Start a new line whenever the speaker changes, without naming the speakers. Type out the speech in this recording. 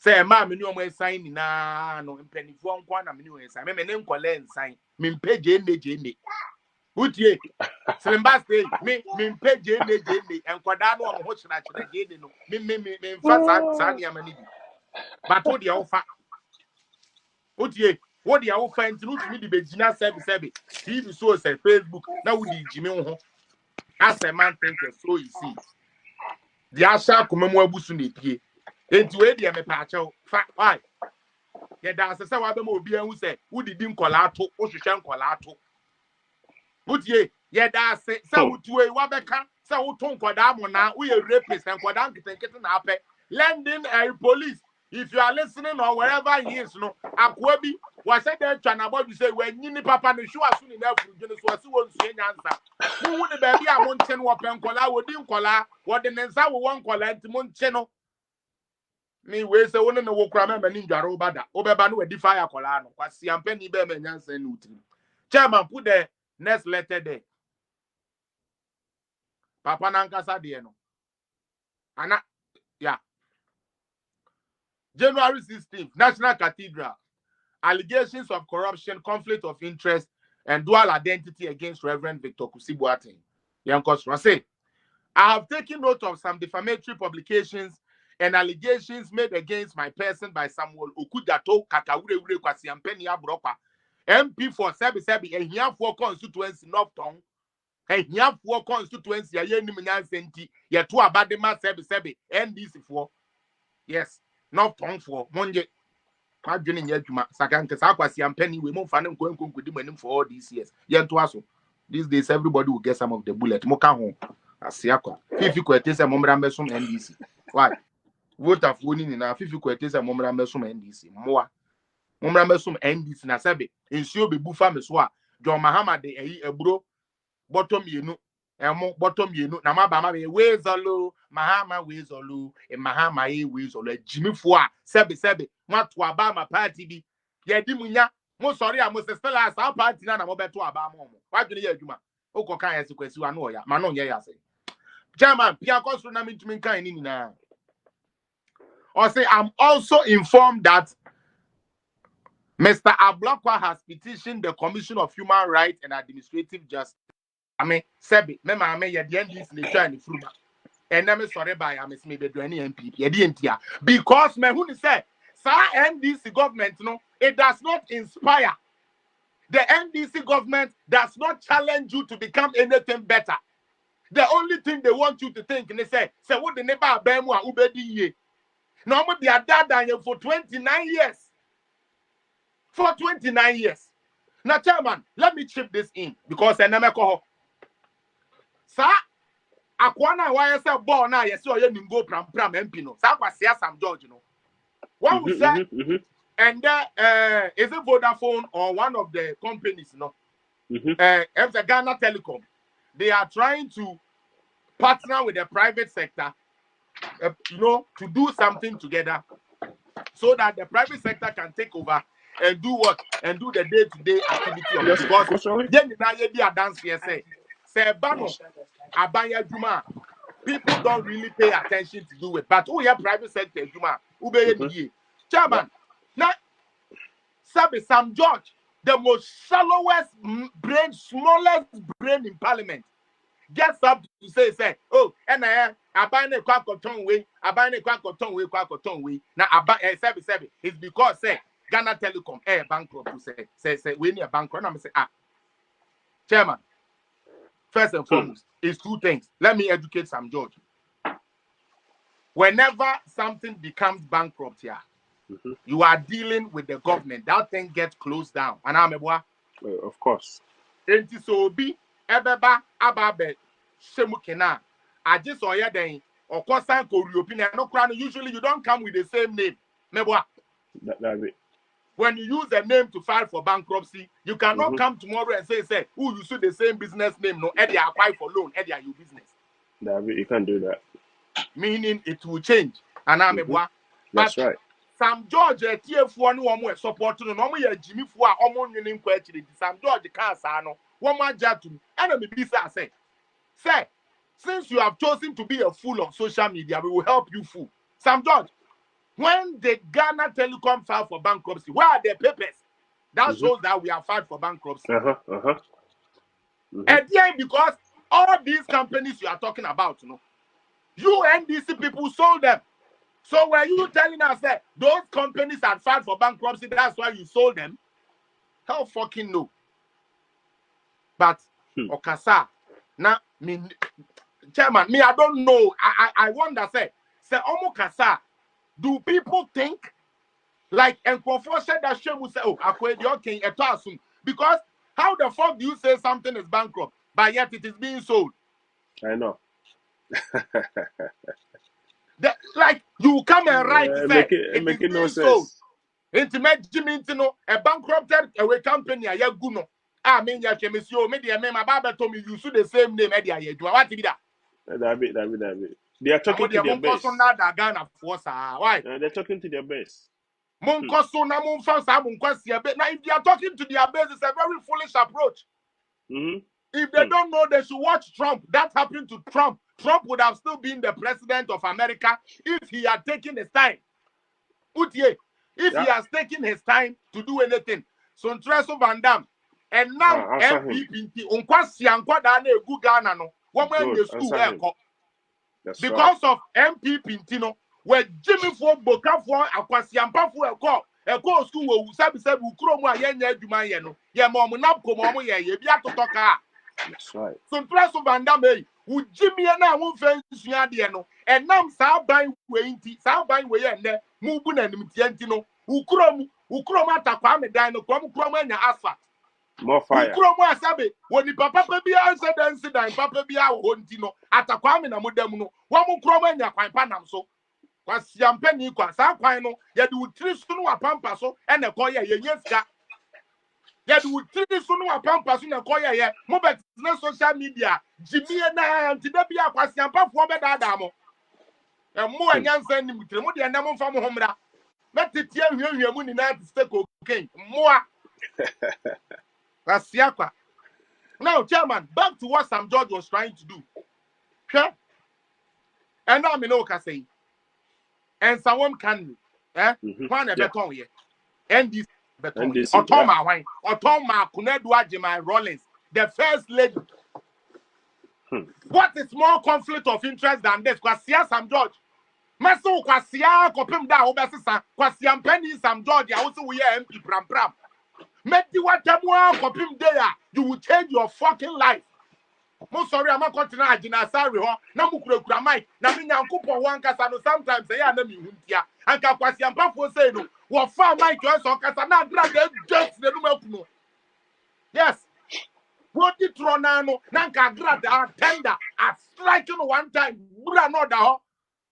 say ma me no mo sign na no mpanifo nkwa na me no sign me ne nkole sign me mpage ne utie Slimba stay me mpage ne enkwada no mo ho chira chira no me mfa sa ne amani bi but wo de ofa utie wo de ofa ntinu tumi di begina sebi TV so say Facebook na wo di jimi ho as a man think so you see the asha komemu abusu na epie enti we de me pa achew fa why ye da se wa be ma obi ahu se wo didi nkola ato wo hwehwe nkola ato utie ye da se wo tuwe wa beka se wo to nkoda amona wo ye rapist nkoda nkete na ape lending a police if you are listening or wherever he is no akwa bi wa se dey twa na bodu say we nyini papa no hwe aso ni na afuru dwene so ase wo nsu nyansa wo ne ba bi a mo nche no wo pe nkola wo di nkola wo de ne nsa wo nkola nti mo nche no me we say wo ne wo kura me ni ndware obada obeba no we di fire kola no kwasi ampani be me nyansa ni utiri chairman put the next letter there papa na nkasa de no ana yeah January 16th National Cathedral allegations of corruption, conflict of interest and dual identity against Reverend Victor Kusibuatin Yankos say I have taken note of some defamatory publications and allegations made against my person by Samuel Okudato Kakawure Kwasiampeni Abropa MP for Sebi and here for constituency North Tongue and here for constituency a year Nimian Senti yet to Abadema Sebi NDC for yes North Tongue for Monday Adwene nya adwuma sakanke Kwasiampeni we mo fa ne nkonkodi manim for all these years yen to aso these days everybody will get some of the bullet mo ka ho asiakwa Fiify Kwetey say momra mesom NDC why voter for ni na Fiify Kwetey say momra mesom NDC moa momra mesom NDC na sebe ensuo bebu fa me so a John Mahama de eyi eburo bottom yenu emo bottom yenu na maba be wezolo Mahama wezolo e Mahama e wezolo jimifo a sebe mato aba ma party bi ye di munya mo sorry a mo se stella sa party na mo beto aba mo wadwene ye adwuma okoka ya sekwasi wa no oya ma no nye ya se German pia kosro na mitumi kan ni na or say I'm also informed that Mr. Ablakwa has petitioned the Commission of Human Rights and Administrative Justice. I mean, Sebi, me ye the NDC le try ni fruba. And na me sorry by am me be do any NPP. Ye di entia. Because me who say, sa NDC government no, it does not inspire. The NDC government does not challenge you to become anything better. The only thing they want you to think, and they say what the neighbor abemu a ubedi ye. No mo be a dad for 29 years. For 29 years. Now, chairman, let me chip this in because I never call. Sir, Akwana why I say born now, yes, or you go pram MP no. Nkwasiasem George, you know. What we say, and is it Vodafone or one of the companies, no? If the Ghana Telecom, they are trying to partner with the private sector, to do something together so that the private sector can take over and do what? And do the day-to-day activity of it. Because dance here say Bano Abaya Juma. People don't really pay attention to do it. But who have private sector Juma? Ube Chairman. Now Sabi Sam George, the most shallowest brain, smallest brain in parliament, gets up to say, oh, and I buy a quack or tongue way, I buy a quack or tongue way. Now I buy a it's because say Ghana Telecom bankrupt to say we need a bankrupt. I'm say chairman. First and foremost, it's two things. Let me educate Sam George. Whenever something becomes bankrupt here, you are dealing with the government. That thing gets closed down. And I'm
of course.
Enti so be ebeba ababe shemukena. I just saw ya then or kosan ko European no crown. Usually you don't come with the same name. Meboa.
That's it.
When you use a name to file for bankruptcy, you cannot come tomorrow and say, oh, you use the same business name. No, Eddie apply for loan, Eddie your business.
That's it. You can't do that.
Meaning it will change. And I'm
That's right.
Sam George, TF1 no support no no Jimmy for winning question. Sam George can't say no. One man jatu. And me say, since you have chosen to be a fool on social media, we will help you fool. Sam George, When the Ghana Telecom filed for bankruptcy, where are the papers? That shows that we have filed for bankruptcy. And then because all these companies you are talking about, you NDC people sold them. So were you telling us that those companies had filed for bankruptcy, that's why you sold them? Hell fucking no. But Okasa, now chairman, I don't know. I wonder, say Omokasa, do people think like Nkwasiasem said that she will say, oh, Kwetey, okay, because how the fuck do you say something is bankrupt, but yet it is being sold?
I know.
Like you come and write, say it is being sold. Intimate Jimmy, a bankrupted away company, a yaguno. I mean, ya chemisio, media, my baba told me you should the same name, media. Do I want to be that?
They are talking to their base.
Why?
They're talking to their base.
Now, if they are talking to their base, it's a very foolish approach. If they don't know, they should watch Trump. That happened to Trump. Trump would have still been the president of America if he had taken his time. If he has taken his time to do anything. So Treso Van Dam and now NPP Nkwasiasem Ghana no woman the school because of NPP where Jimmy for Boka for Nkwasiasem for a school where sabi ukro mu ayenya adwuma ye no ye mom na komo ye ye bia totoka.
That's right.
So Treso Van Dam wo Jimmy na wo fa nsua de no enam sa ban we nti sa ban we ye ne mu bu na nim tie nti no ukrom atakwa me dan no krom anya asfalt
more fire
ukrom asabe woni papa bi anse dan papa bi a wo nti no atakwa me na modam no wo mu krom anya kwan panam so kwasiampa ni kwa sa kwan no ye de utiri so no apampa so ene ko ye nyesika ye de utiri so no apampa so na ko ye mo bet na social media jimie na anti da bia kwasiampa fo be dada mo mo anyansa ni mutire mo de na mo mfa mo homra metitie hwehwe mu ni na stake cocaine moa kwasiakwa. Now chairman, back to what Sam George was trying to do. Okay? And now me know what I say. And someone can one a beton here. NDC beton. Otoma wine. Otoma Kunedu Ajima Rollins, the first lady. What is more conflict of interest than this? Kwasia Sam George. Maso Kwasia kopim da obesisa. Kwasia Penny Sam George. I also we MP pram. Meti watamwa kopim there. You will change your fucking life. Mo sorry, I'm not continue agina sorry ho. Na mukura mic. Na me nyankopon wan kasa no sometimes say na me huntia. Anka Kwasi ampafo say no. Wo fa mic yo so kasa na drag just the no makuno. Yes. What the tronano na nka grad tender at striking one time. Bura no da ho.